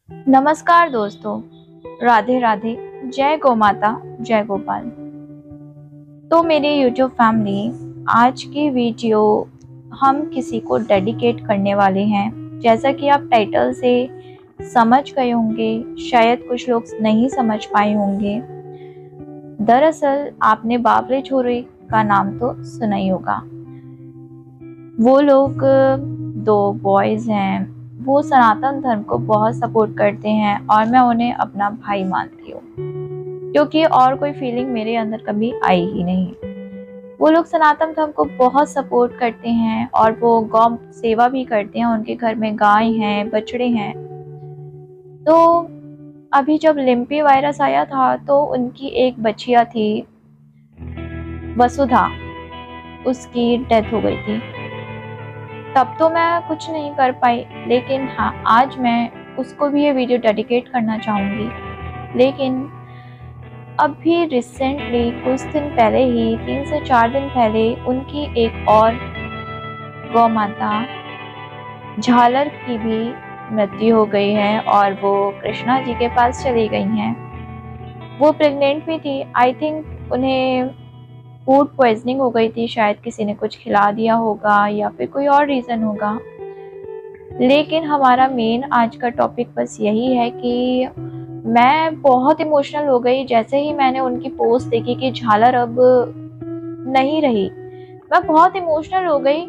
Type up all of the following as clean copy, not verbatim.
नमस्कार दोस्तों, राधे राधे, जय गौ माता, जय गोपाल। तो मेरी यूट्यूब फैमिली, आज की वीडियो हम किसी को डेडिकेट करने वाले हैं। जैसा कि आप टाइटल से समझ गए होंगे, शायद कुछ लोग नहीं समझ पाए होंगे। दरअसल आपने बावले छोरे का नाम तो सुना ही होगा। वो लोग दो बॉयज़ हैं, वो सनातन धर्म को बहुत सपोर्ट करते हैं और मैं उन्हें अपना भाई मानती हूँ, क्योंकि और कोई फीलिंग मेरे अंदर कभी आई ही नहीं। वो लोग सनातन धर्म को बहुत सपोर्ट करते हैं और वो गौ सेवा भी करते हैं। उनके घर में गाय हैं, बछड़े हैं। तो अभी जब लिम्पी वायरस आया था तो उनकी एक बछिया थी, वसुधा, उसकी डेथ हो गई थी। तब तो मैं कुछ नहीं कर पाई, लेकिन हाँ, आज मैं उसको भी ये वीडियो डेडिकेट करना चाहूँगी। लेकिन अभी रिसेंटली कुछ दिन पहले ही, 3 से 4 दिन पहले, उनकी एक और गौ माता झालर की भी मृत्यु हो गई है और वो कृष्णा जी के पास चली गई हैं। वो प्रेग्नेंट भी थी। आई थिंक उन्हें फूड पॉइजनिंग हो गई थी, शायद किसी ने कुछ खिला दिया होगा या फिर कोई और रीज़न होगा। लेकिन हमारा मेन आज का टॉपिक बस यही है कि मैं बहुत इमोशनल हो गई जैसे ही मैंने उनकी पोस्ट देखी कि झालर अब नहीं रही। मैं बहुत इमोशनल हो गई,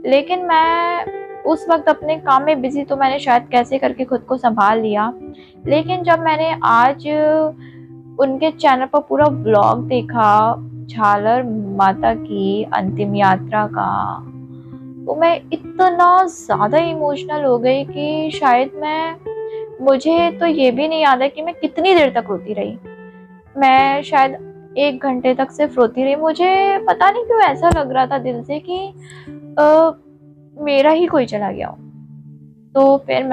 लेकिन मैं उस वक्त अपने काम में बिजी, तो मैंने शायद कैसे करके खुद को संभाल लिया। लेकिन जब मैंने आज उनके चैनल पर पूरा व्लॉग देखा झालर माता की अंतिम यात्रा का, तो मैं इतना ज़्यादा इमोशनल हो गई कि शायद मुझे तो ये भी नहीं याद है कि मैं कितनी देर तक रोती रही। मैं शायद 1 घंटे तक सिर्फ रोती रही। मुझे पता नहीं क्यों ऐसा लग रहा था दिल से कि मेरा ही कोई चला गया हो। तो फिर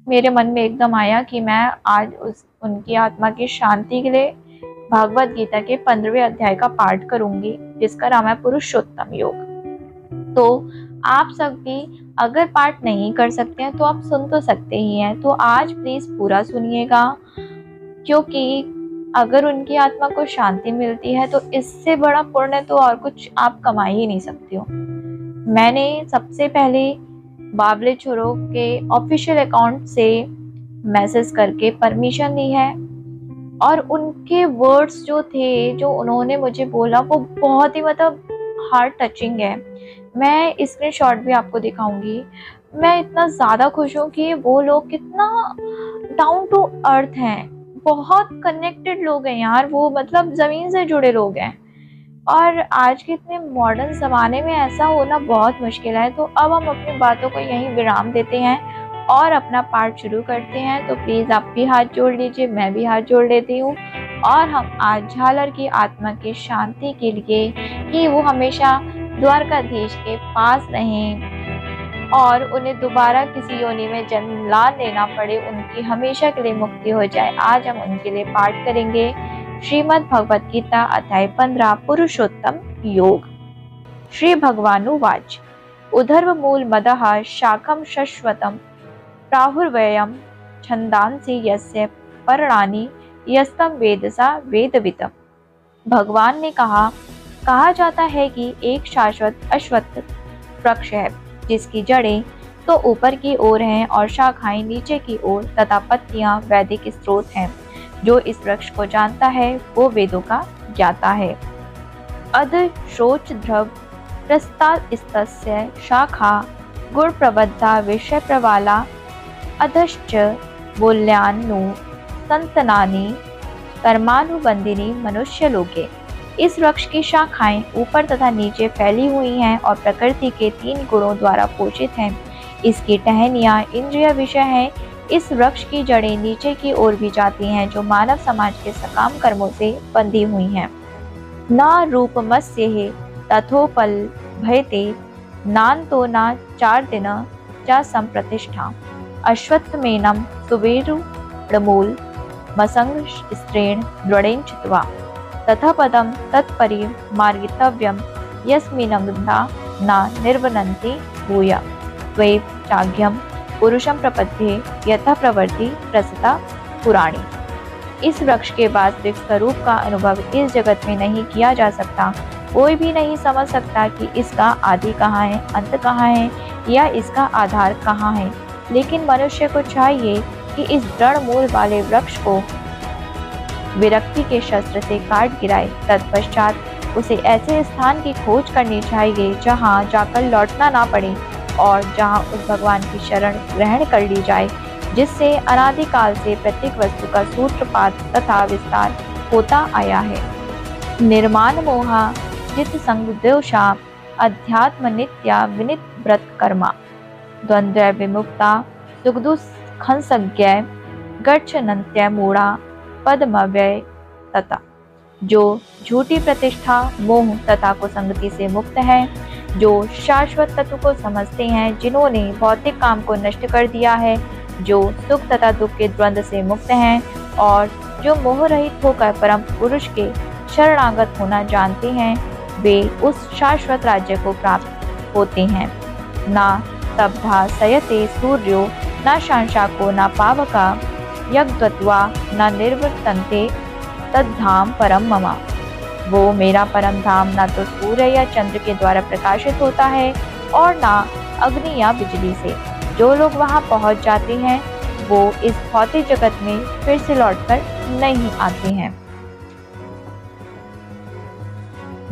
मेरे मन में एकदम आया कि मैं आज उनकी आत्मा की शांति के लिए भागवत गीता के 15वें अध्याय का पाठ करूंगी, जिसका नाम है पुरुषोत्तम योग। तो आप सब भी अगर पाठ नहीं कर सकते हैं तो आप सुन तो सकते ही हैं। तो आज प्लीज पूरा सुनिएगा, क्योंकि अगर उनकी आत्मा को शांति मिलती है तो इससे बड़ा पुण्य तो और कुछ आप कमा ही नहीं सकते हो। मैंने सबसे पहले बावले छोरों के ऑफिशियल अकाउंट से मैसेज करके परमिशन ली है, और उनके वर्ड्स जो थे, जो उन्होंने मुझे बोला, वो बहुत ही हार्ट टचिंग है। मैं स्क्रीनशॉट भी आपको दिखाऊंगी। मैं इतना ज़्यादा खुश हूँ कि वो लोग कितना डाउन टू अर्थ हैं, बहुत कनेक्टेड लोग हैं यार। वो ज़मीन से जुड़े लोग हैं, और आज के इतने मॉडर्न ज़माने में ऐसा होना बहुत मुश्किल है। तो अब हम अपनी बातों को यहीं विराम देते हैं और अपना पार्ट शुरू करते हैं। तो प्लीज़ आप भी हाथ जोड़ लीजिए, मैं भी हाथ जोड़ लेती हूँ, और हम आज झालर की आत्मा की शांति के लिए कि वो हमेशा द्वारकाधीश के पास रहें और उन्हें दोबारा किसी योनि में जन्म ना लेना पड़े, उनकी हमेशा के लिए मुक्ति हो जाए। आज हम उनके लिए पाठ करेंगे श्रीमद् भगवत गीता अध्याय 15 पुरुषोत्तम योग। श्री भगवानुवाच उधर्व मूल मदः शाखम शश्वतम प्राहुर्वयम् छंदांसि यस्य पर्णानि यस्तम वेदसा वेदवितम। भगवान ने कहा जाता है कि एक शाश्वत अश्वत्थ वृक्ष है, जिसकी जड़ें तो ऊपर की ओर हैं और शाखाएं नीचे की ओर तथा पत्तियां वैदिक स्रोत हैं। जो इस वृक्ष को जानता है वो वेदों का ज्ञाता है। अध श्रोच ध्रुव प्रस्तास्तस्य शाखा गुण प्रबद्धा विषय प्रवाला अधश्च मूल्यानु संतनानि कर्मानुबंधिनी मनुष्य लोके। इस वृक्ष की शाखाएं ऊपर तथा नीचे फैली हुई हैं और प्रकृति के 3 गुणों द्वारा पोषित हैं। इसकी टहनियाँ इंद्रिय विषय हैं। इस वृक्ष की जड़ें नीचे की ओर भी जाती हैं, जो मानव समाज के सकाम कर्मों से बंधी हुई हैं। न रूपमस्येह तथोपल भयते नान्तो न चार्दिन च संप्रतिष्ठा। अश्वत्थमेनं सुवीरुडमूल मसंग स्त्रेण दृढ़ेन चित्वा तथा पदम तत्परि मार्गितव्यम यस्मिन्नग्धा न निर्वनन्ति भूय त्वैव चाघ्यम पुरुषम प्रपद्ये यथा प्रवृत्ति प्रसता पुराणी। इस वृक्ष के वास्तविक स्वरूप का अनुभव इस जगत में नहीं किया जा सकता। कोई भी नहीं समझ सकता कि इसका आदि कहाँ है, अंत कहाँ है या इसका आधार कहाँ है। लेकिन मनुष्य को चाहिए कि इस दृढ़ मूल वाले वृक्ष को विरक्ति के शस्त्र से काट गिराए। तत्पश्चात उसे ऐसे स्थान की खोज करनी चाहिए जहाँ जाकर लौटना ना पड़े और जहाँ उस भगवान की शरण ग्रहण कर ली जाए जिससे अनादिकाल से प्रत्येक वस्तु का सूत्रपात तथा विस्तार होता आया है। निर्माण मोहा जित संग दोषा अध्यात्म नित्या विनित व्रत कर्मा द्वंद्व विमुक्ता सुख दुःखंसज्ञ गच्छन्त्य मूढ़ा पद्मव्यय तथा। जो झूठी प्रतिष्ठा मोह तथा कुसंगति से मुक्त है, जो शाश्वत तत्व को समझते हैं, जिन्होंने भौतिक काम को नष्ट कर दिया है, जो सुख तथा दुख के द्वंद्व से मुक्त हैं और जो मोह रहित होकर परम पुरुष के शरणागत होना जानते हैं, वे उस शाश्वत राज्य को प्राप्त होते हैं। ना स्तब्धा सयते सूर्यो न शांशाको न पावका यज्ञत्वा न निर्वर्तन्ते तद्धाम परम मम। वो मेरा परम धाम ना तो सूर्य या चंद्र के द्वारा प्रकाशित होता है और ना अग्नि या बिजली से। जो लोग वहां पहुंच जाते हैं वो इस भौतिक जगत में फिर से लौटकर नहीं आते हैं।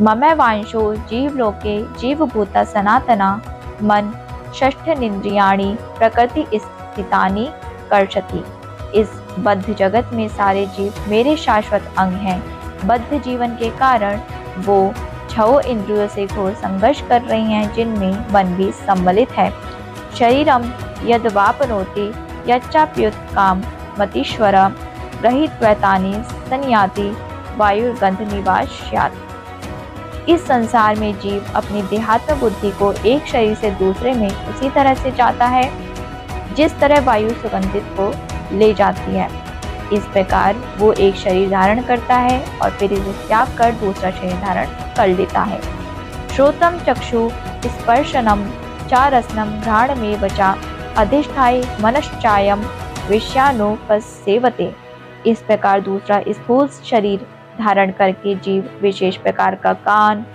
ममै वांशो जीवलोके जीवभूता सनातना मन षष्ठेन्द्रियाणि प्रकृति स्थितानि कर्षति। इस बद्ध जगत में सारे जीव मेरे शाश्वत अंग हैं। बद्ध जीवन के कारण वो 6 इंद्रियों से घोर संघर्ष कर रही हैं जिनमें मन भी सम्मिलित है। शरीरम यद्वापनोति यच्चाप्युत काम मतीश्वर गृहीत्वैतानि संयाति वायुर्गंध निवास्यात्। इस संसार में जीव अपनी देहात्म बुद्धि को एक शरीर से दूसरे में उसी तरह से जाता है जिस तरह वायु सुगंधित को ले जाती है। इस प्रकार वो एक शरीर धारण करता है और फिर इसे त्याग कर दूसरा शरीर धारण कर लेता है। श्रोतम चक्षु स्पर्शनम चारसनम घ्राण में बचा अधिष्ठाई मनश्चायम विषयानुपसेवते। इस प्रकार दूसरा स्थूल शरीर धारण करके जीव विशेष प्रकार का कान,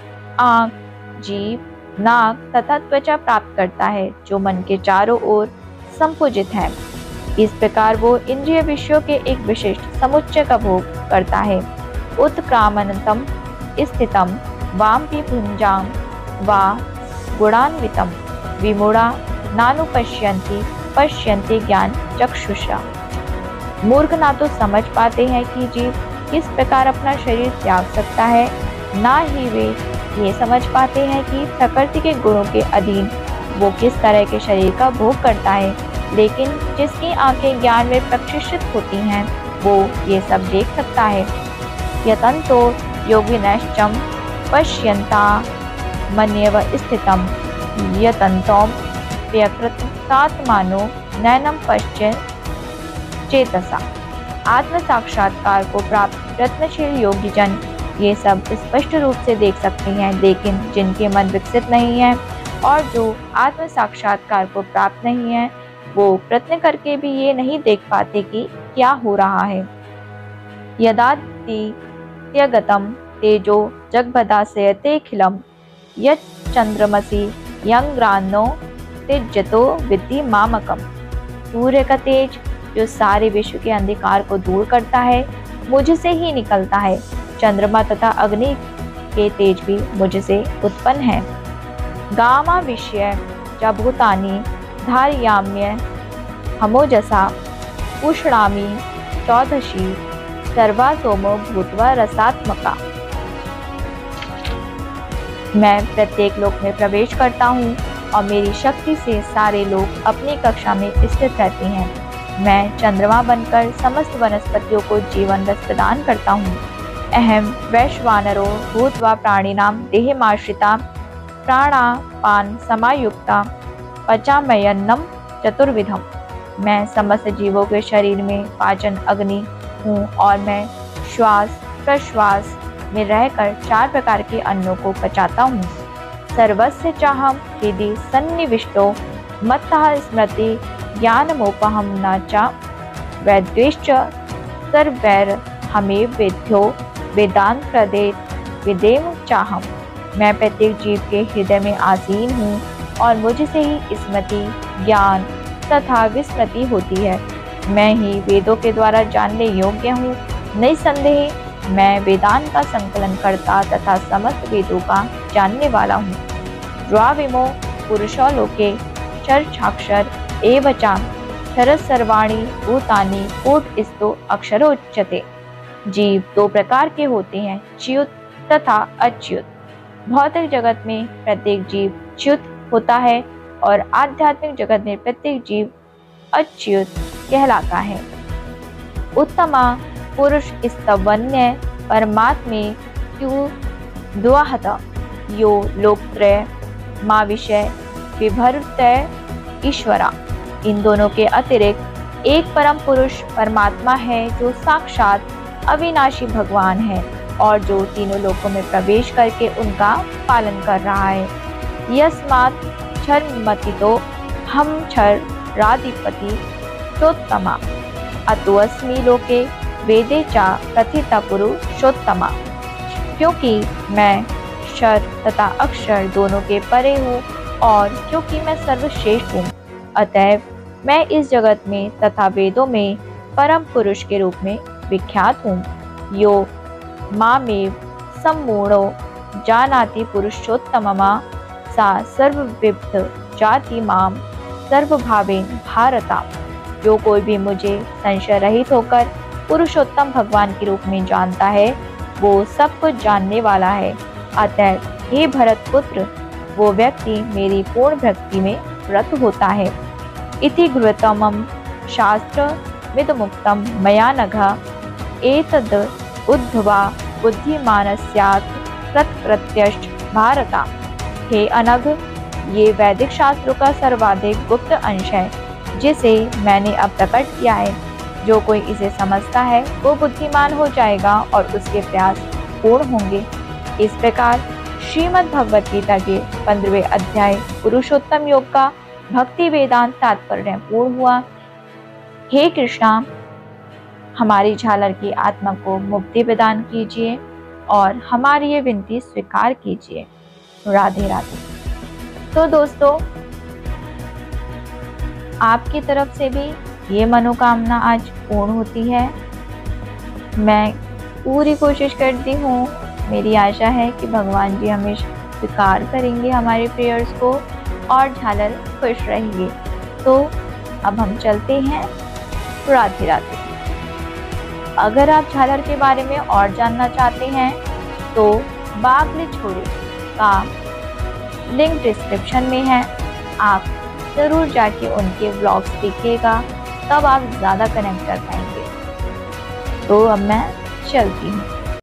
आँख, जीभ, नाक तथा त्वचा प्राप्त करता है जो मन के चारों ओर संपूजित है। इस प्रकार वो इंद्रिय विषयों के एक विशिष्ट समुच्चय का भोग करता है। उत्क्रामन्तम स्थितम वामपि भुंजाम वा गुणान्वितम विमूढ़ा नानुपश्यन्ति पश्यन्ति ज्ञान चक्षुषा। मूर्ख ना तो समझ पाते हैं कि जीव किस प्रकार अपना शरीर त्याग सकता है, ना ही वे ये समझ पाते हैं कि प्रकृति के गुणों के अधीन वो किस तरह के शरीर का भोग करता है। लेकिन जिसकी आंखें ज्ञान में प्रक्षिप्त होती हैं वो ये सब देख सकता है। यतन्तो योगिनश्चम पश्यन्ता मन्येव स्थितम यतन्तोम व्यकृतात्मानो नैनम पश्य चेतसा। आत्म साक्षात्कार को प्राप्त रत्नशील योगी जन ये सब स्पष्ट रूप से देख सकते हैं, लेकिन जिनके मन विकसित नहीं है और जो आत्म साक्षात्कार को प्राप्त नहीं है वो प्रयत्न करके भी ये नहीं देख पाते कि क्या हो रहा है। यदादित्यगतम तेजो जगभदासयतेऽखिलम यच्चंद्रमसि यंग्रान्नो तेजतो विद्धि मामकम। सूर्य का तेज जो सारे विश्व के अंधकार को दूर करता है मुझसे ही निकलता है। चंद्रमा तथा अग्नि के तेज भी मुझसे उत्पन्न है। गामा विषय भूतानि धारयाम्य हमोजसा उष्णामि चौदशी सर्वा सोमो भूत्वा रसात्मका। मैं प्रत्येक लोक में प्रवेश करता हूँ और मेरी शक्ति से सारे लोग अपनी कक्षा में स्थित रहते हैं। मैं चंद्रमा बनकर समस्त वनस्पतियों को जीवन रस प्रदान करता हूँ। अहम वैश्वानरो भूत्वा प्राणिनां देहमाश्रिता प्राणापान समायुक्ता पचामयन्नम चतुर्विधम। मैं समस्त जीवों के शरीर में पाचन अग्नि हूँ और मैं श्वास प्रश्वास में रहकर 4 प्रकार के अन्नों को पचाता हूँ। सर्वस्य चाहम हृदि सन्निविष्टो मत्तः स्मृति ज्ञानमोपहम न च वैद्वेश्च सर्वैर हमें वेद्यो वेदांत प्रदेत विदेम चाहम। मैं प्रत्येक जीव के हृदय में आसीन हूँ और मुझसे ही स्मृति, ज्ञान तथा विस्मृति होती है। मैं ही वेदों के द्वारा जानने योग्य हूँ। निसंदेह मैं वेदांत का संकलन करता तथा समस्त वेदों का जानने वाला हूँ। द्वाविमो पुरुषो लोके चर्चाक्षर एवचाम शरद सर्वाणी भूतानि कूटस्थो अक्षरोच्यते। जीव दो प्रकार के होते हैं, च्युत तथा अच्युत। भौतिक जगत में प्रत्येक जीव च्युत होता है और आध्यात्मिक जगत में प्रत्येक जीव अच्युत कहलाता है। उत्तमा पुरुष स्तवन्य परमात्मे क्यू द्वाहत यो लोकत्रय माँ विषय विभर्तय ईश्वरा। इन दोनों के अतिरिक्त एक परम पुरुष परमात्मा है जो साक्षात अविनाशी भगवान है और जो तीनों लोकों में प्रवेश करके उनका पालन कर रहा है। यस्मात् क्षरमतितो हम क्षर राधिपति चोत्तमा अतोऽस्मि लोके वेदे चा कथिता पुरुषोत्तमा। क्योंकि मैं क्षर तथा अक्षर दोनों के परे हूँ और क्योंकि मैं सर्वश्रेष्ठ हूँ, अतएव मैं इस जगत में तथा वेदों में परम पुरुष के रूप में विख्यात हूँ। यो मामेव सम्मूढ़ो जानाति पुरुषोत्तममा सा सर्वविद्ध जाति माम सर्वभावेन भारता। जो कोई भी मुझे संशय रहित होकर पुरुषोत्तम भगवान के रूप में जानता है वो सब कुछ जानने वाला है। अतः हे भरत पुत्र, वो व्यक्ति मेरी पूर्ण भक्ति में रत होता है। इति गुरुतमं शास्त्र विदमुक्तं मया नघ एतद् उद्भवा बुद्धिमानस्यात् तत्प्रत्यष्ट भारता। हे अनघ, ये वैदिक शास्त्रों का सर्वाधिक गुप्त अंश है जिसे मैंने अब प्रकट किया है। जो कोई इसे समझता है वो बुद्धिमान हो जाएगा और उसके प्रयास पूर्ण होंगे। इस प्रकार श्रीमद् भगवत गीता के 15वें अध्याय पुरुषोत्तम योग का भक्ति वेदांत तात्पर्य पूर्ण हुआ। हे कृष्णा, हमारी झालर की आत्मा को मुक्ति प्रदान कीजिए और हमारी ये विनती स्वीकार कीजिए। राधे राधे। तो दोस्तों, आपकी तरफ से भी ये मनोकामना आज पूर्ण होती है। मैं पूरी कोशिश करती हूँ, मेरी आशा है कि भगवान जी हमें स्वीकार करेंगे हमारे प्रेयर्स को और झालर खुश रहेंगे। तो अब हम चलते हैं। राधे राधे। अगर आप झालर के बारे में और जानना चाहते हैं तो बागले छोड़े का लिंक डिस्क्रिप्शन में है, आप ज़रूर जाके उनके व्लॉग्स देखिएगा, तब आप ज़्यादा कनेक्ट कर पाएंगे। तो अब मैं चलती हूँ।